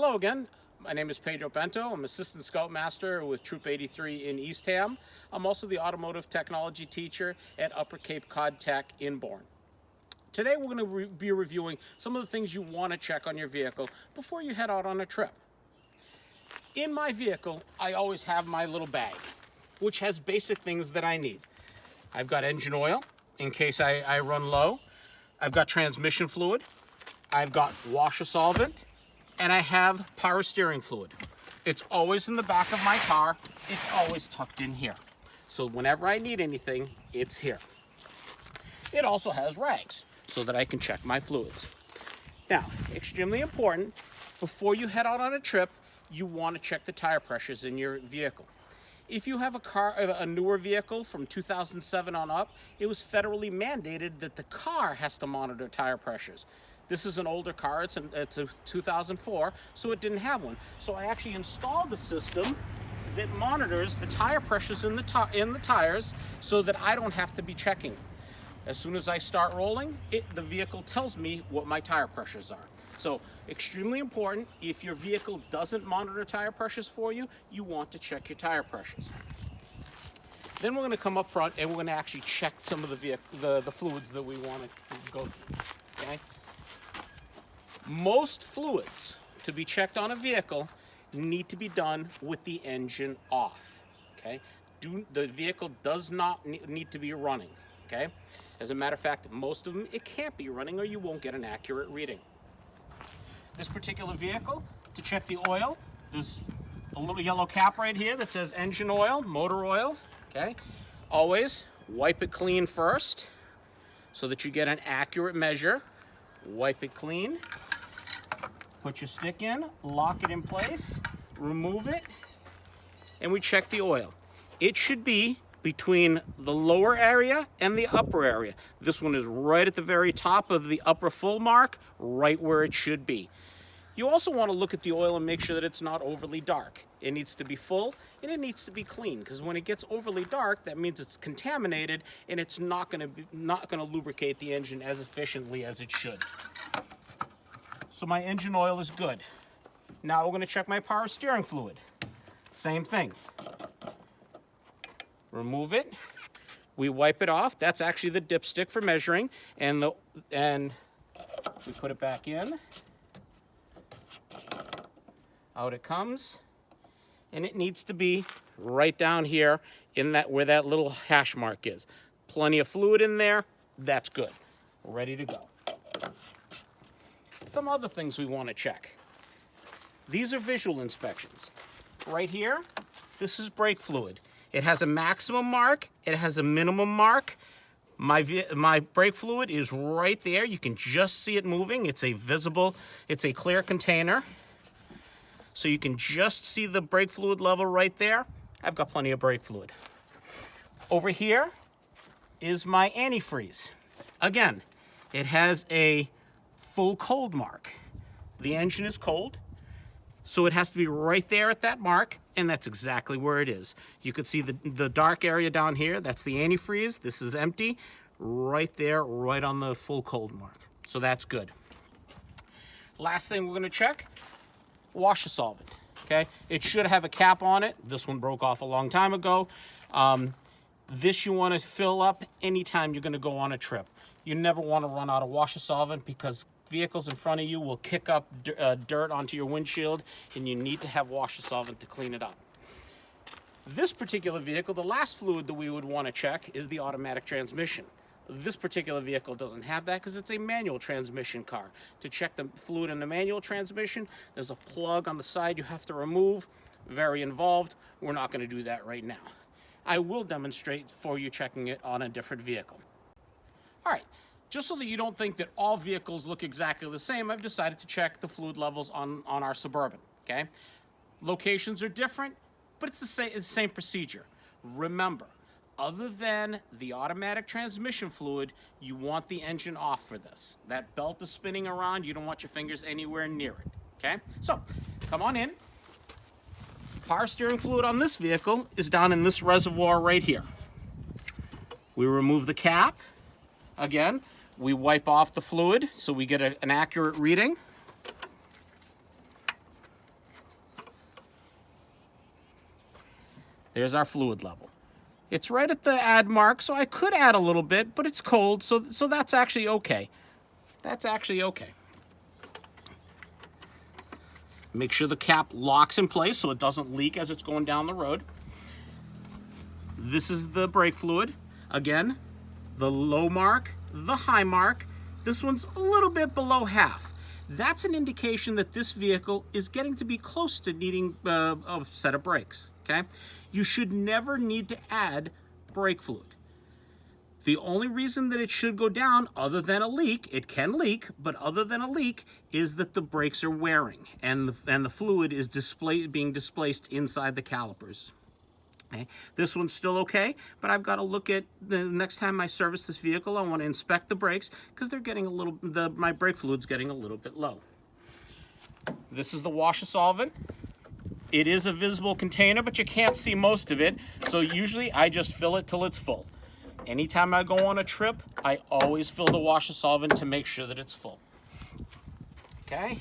Hello again. My name is Pedro. I'm Assistant Scoutmaster with Troop 83 in Eastham. I'm also the Automotive Technology Teacher at Upper Cape Cod Tech in Bourne. Today we're going to be reviewing some of the things you want to check on your vehicle before you head out on a trip. In my vehicle, I always have my little bag, which has basic things that I need. I've got engine oil in case I run low. I've got transmission fluid. I've got washer solvent. And I have power steering fluid. It's always in the back of my car. It's always tucked in here. So whenever I need anything, it's here. It also has rags so that I can check my fluids. Now, extremely important, before you head out on a trip, you want to check the tire pressures in your vehicle. If you have a newer vehicle from 2007 on up, it was federally mandated that the car has to monitor tire pressures. This is an older car, it's a 2004, so it didn't have one. So I actually installed a system that monitors the tire pressures in the tires so that I don't have to be checking. As soon as I start rolling, the vehicle tells me what my tire pressures are. So extremely important, if your vehicle doesn't monitor tire pressures for you, you want to check your tire pressures. Then we're going to come up front and we're going to actually check some of the fluids that we want to go through. Okay? Most fluids to be checked on a vehicle need to be done with the engine off. Okay? The vehicle does not need to be running. Okay? As a matter of fact, most of them, it can't be running or you won't get an accurate reading. This particular vehicle, to check the oil, there's a little yellow cap right here that says engine oil, motor oil. Okay? Always wipe it clean first so that you get an accurate measure. Wipe it clean. Put your stick in, lock it in place, remove it, and we check the oil. It should be between the lower area and the upper area. This one is right at the very top of the upper full mark, right where it should be. You also want to look at the oil and make sure that it's not overly dark. It needs to be full and it needs to be clean, because when it gets overly dark, that means it's contaminated and it's not going to lubricate the engine as efficiently as it should. So my engine oil is good. Now we're going to check my power steering fluid. Same thing. Remove it. We wipe it off. That's actually the dipstick for measuring, and we put it back in. Out it comes, and it needs to be right down here in where that little hash mark is. Plenty of fluid in there. That's good. We're ready to go. Some other things we want to check. These are visual inspections. Right here, this is brake fluid. It has a maximum mark, it has a minimum mark. My brake fluid is right there. You can just see it moving. It's a clear container. So you can just see the brake fluid level right there. I've got plenty of brake fluid. Over here is my antifreeze. Again, it has a full cold mark. The engine is cold, so it has to be right there at that mark, and that's exactly where it is. You can see the dark area down here. That's the antifreeze. This is empty. Right there, right on the full cold mark. So that's good. Last thing we're going to check, washer solvent. Okay, it should have a cap on it. This one broke off a long time ago. This you want to fill up anytime you're going to go on a trip. You never want to run out of washer solvent, because vehicles in front of you will kick up dirt onto your windshield, and you need to have washer solvent to clean it up. This particular vehicle, the last fluid that we would want to check is the automatic transmission. This particular vehicle doesn't have that because it's a manual transmission car. To check the fluid in the manual transmission, there's a plug on the side you have to remove. Very involved. We're not going to do that right now. I will demonstrate for you checking it on a different vehicle. All right. Just so that you don't think that all vehicles look exactly the same, I've decided to check the fluid levels on our Suburban, okay? Locations are different, but it's the same procedure. Remember, other than the automatic transmission fluid, you want the engine off for this. That belt is spinning around, you don't want your fingers anywhere near it, okay? So, come on in. Power steering fluid on this vehicle is down in this reservoir right here. We remove the cap. Again, we wipe off the fluid so we get an accurate reading. There's our fluid level. It's right at the add mark, so I could add a little bit, but it's cold, so that's actually okay. That's actually okay. Make sure the cap locks in place so it doesn't leak as it's going down the road. This is the brake fluid. Again, the low mark, the high mark. This one's a little bit below half. That's an indication that this vehicle is getting to be close to needing a set of brakes, okay? You should never need to add brake fluid. The only reason that it should go down, other than a leak, it can leak, but other than a leak, is that the brakes are wearing and the fluid is being displaced inside the calipers. Okay. This one's still okay, but I've got to look at the next time I service this vehicle. I want to inspect the brakes because they're getting a little. My brake fluid's getting a little bit low. This is the washer solvent. It is a visible container, but you can't see most of it. So usually I just fill it till it's full. Anytime I go on a trip, I always fill the washer solvent to make sure that it's full. Okay.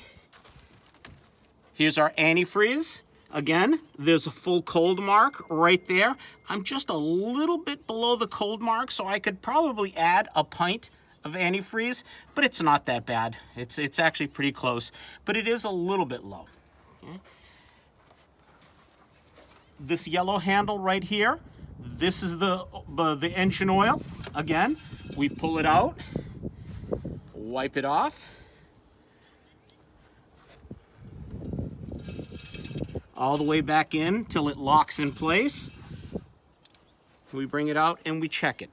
Here's our antifreeze. Again, there's a full cold mark right there. I'm just a little bit below the cold mark, so I could probably add a pint of antifreeze, but it's not that bad. It's actually pretty close, but it is a little bit low. Okay. This yellow handle right here, this is the engine oil. Again, we pull it out, wipe it off. All the way back in till it locks in place. We bring it out and we check it.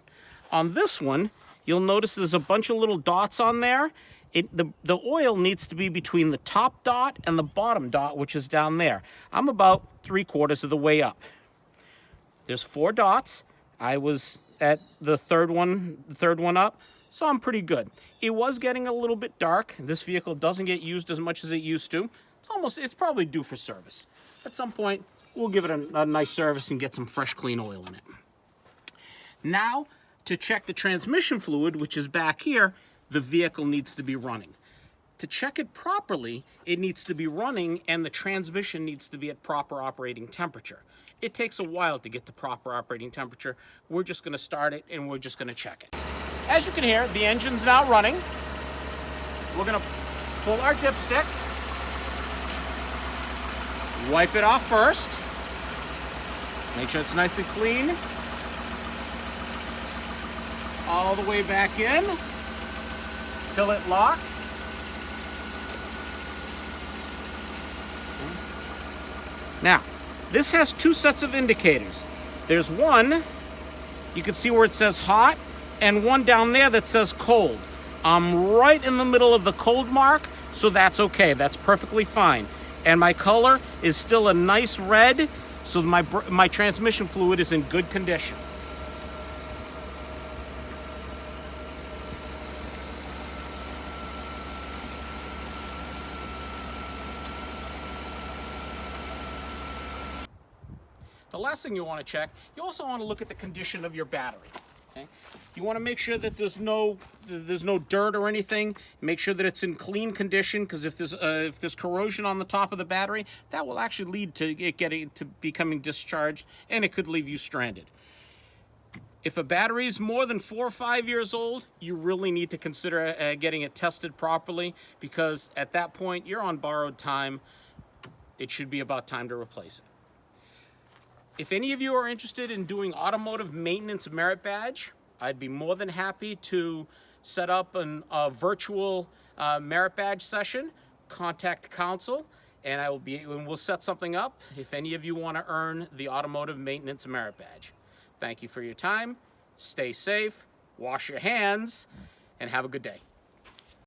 On this one, you'll notice there's a bunch of little dots on there. The oil needs to be between the top dot and the bottom dot, which is down there. I'm about 3/4 of the way up. There's 4 dots. I was at the third one up, so I'm pretty good. It was getting a little bit dark. This vehicle doesn't get used as much as it used to. It's probably due for service. At some point, we'll give it a nice service and get some fresh, clean oil in it. Now, to check the transmission fluid, which is back here, the vehicle needs to be running. To check it properly, it needs to be running and the transmission needs to be at proper operating temperature. It takes a while to get to proper operating temperature. We're just going to start it and we're just going to check it. As you can hear, the engine's now running. We're going to pull our dipstick. Wipe it off first. Make sure it's nice and clean. All the way back in till it locks. Now, this has 2 sets of indicators. There's one, you can see where it says hot, and one down there that says cold. I'm right in the middle of the cold mark, so that's okay. That's perfectly fine. And my color is still a nice red, so my transmission fluid is in good condition. The last thing you want to check, you also want to look at the condition of your battery. Okay? You want to make sure that there's no dirt or anything. Make sure that it's in clean condition, because if there's corrosion on the top of the battery, that will actually lead to it becoming discharged, and it could leave you stranded. If a battery is more than 4 or 5 years old, you really need to consider getting it tested properly, because at that point you're on borrowed time. It should be about time to replace it. If any of you are interested in doing automotive maintenance merit badge, I'd be more than happy to set up a virtual merit badge session. Contact council, and we'll set something up if any of you want to earn the automotive maintenance merit badge. Thank you for your time. Stay safe, wash your hands, and have a good day.